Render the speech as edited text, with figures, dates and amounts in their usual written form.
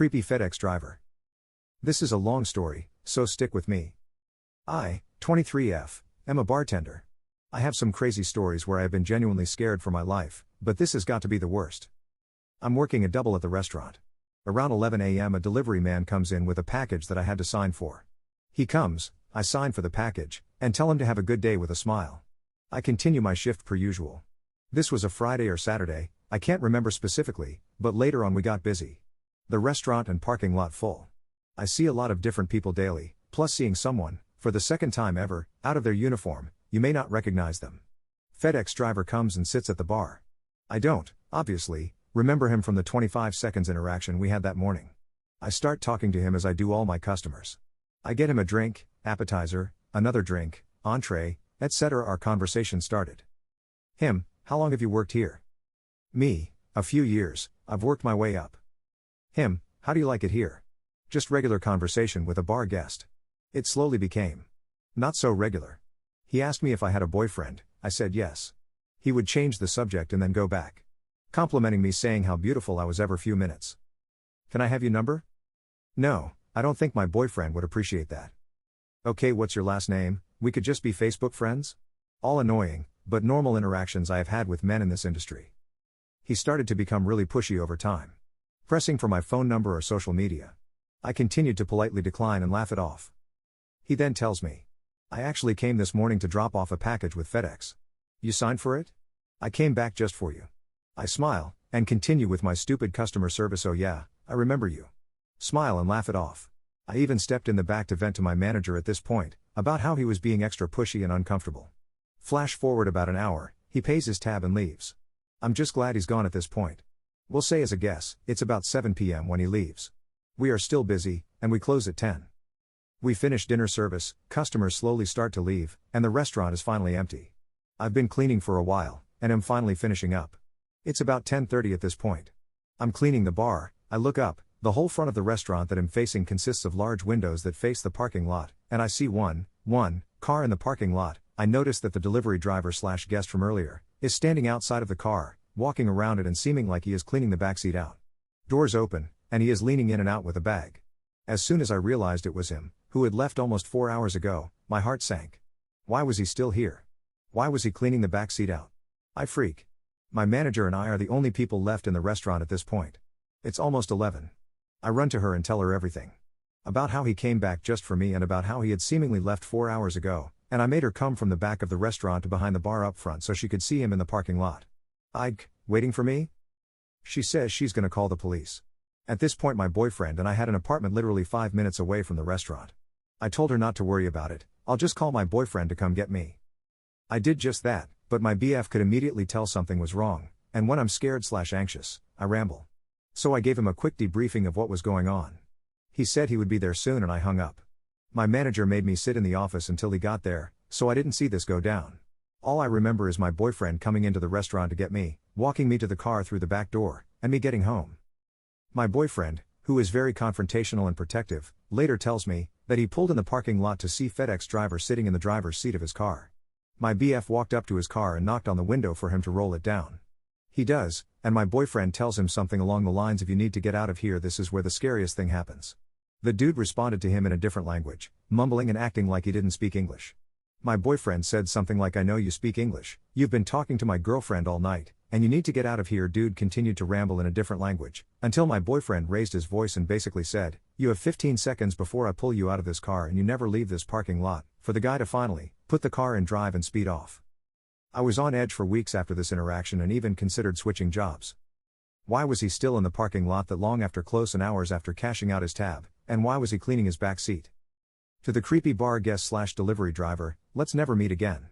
Creepy-FedEx-Driver. This is a long story, so stick with me. I, 23F, am a bartender. I have some crazy stories where I have been genuinely scared for my life, but this has got to be the worst. I'm working a double at the restaurant. Around 11 a.m. a delivery man comes in with a package that I had to sign for. He comes, I sign for the package, and tell him to have a good day with a smile. I continue my shift per usual. This was a Friday or Saturday, I can't remember specifically, but later on we got busy. The restaurant and parking lot full. I see a lot of different people daily, plus seeing someone, for the second time ever, out of their uniform. You may not recognize them. FedEx driver comes and sits at the bar. I don't, obviously, remember him from the 25 seconds interaction we had that morning. I start talking to him as I do all my customers. I get him a drink, appetizer, another drink, entree, etc. Our conversation started. Him, how long have you worked here? Me, a few years, I've worked my way up. Him, how do you like it here? Just regular conversation with a bar guest. It slowly became not so regular. He asked me if I had a boyfriend, I said yes. He would change the subject and then go back, complimenting me, saying how beautiful I was every few minutes. Can I have your number? No, I don't think my boyfriend would appreciate that. Okay, what's your last name? We could just be Facebook friends? All annoying, but normal interactions I have had with men in this industry. He started to become really pushy over time, pressing for my phone number or social media. I continued to politely decline and laugh it off. He then tells me, I actually came this morning to drop off a package with FedEx. You signed for it? I came back just for you. I smile, and continue with my stupid customer service. Oh yeah, I remember you. Smile and laugh it off. I even stepped in the back to vent to my manager at this point, about how he was being extra pushy and uncomfortable. Flash forward about an hour, he pays his tab and leaves. I'm just glad he's gone at this point. We'll say as a guess, it's about 7 p.m. when he leaves. We are still busy, and we close at 10. We finish dinner service, customers slowly start to leave, and the restaurant is finally empty. I've been cleaning for a while, and am finally finishing up. It's about 10:30 at this point. I'm cleaning the bar, I look up, the whole front of the restaurant that I'm facing consists of large windows that face the parking lot, and I see one car in the parking lot. I notice that the delivery driver / guest from earlier, is standing outside of the car, walking around it and seeming like he is cleaning the backseat out. Doors open, and he is leaning in and out with a bag. As soon as I realized it was him, who had left almost 4 hours ago, my heart sank. Why was he still here? Why was he cleaning the back seat out? I freak. My manager and I are the only people left in the restaurant at this point. It's almost 11. I run to her and tell her everything. About how he came back just for me and about how he had seemingly left 4 hours ago, and I made her come from the back of the restaurant to behind the bar up front so she could see him in the parking lot. Waiting for me? She says she's gonna call the police. At this point my boyfriend and I had an apartment literally 5 minutes away from the restaurant. I told her not to worry about it, I'll just call my boyfriend to come get me. I did just that, but my BF could immediately tell something was wrong, and when I'm scared / anxious, I ramble. So I gave him a quick debriefing of what was going on. He said he would be there soon and I hung up. My manager made me sit in the office until he got there, so I didn't see this go down. All I remember is my boyfriend coming into the restaurant to get me, walking me to the car through the back door, and me getting home. My boyfriend, who is very confrontational and protective, later tells me that he pulled in the parking lot to see FedEx driver sitting in the driver's seat of his car. My BF walked up to his car and knocked on the window for him to roll it down. He does, and my boyfriend tells him something along the lines of "You need to get out of here, this is where the scariest thing happens." The dude responded to him in a different language, mumbling and acting like he didn't speak English. My boyfriend said something like, "I know you speak English, you've been talking to my girlfriend all night, and you need to get out of here." Dude continued to ramble in a different language, until my boyfriend raised his voice and basically said, "You have 15 seconds before I pull you out of this car and you never leave this parking lot," for the guy to finally put the car in drive and speed off. I was on edge for weeks after this interaction and even considered switching jobs. Why was he still in the parking lot that long after close and hours after cashing out his tab, and why was he cleaning his back seat? To the creepy bar guest / delivery driver, let's never meet again.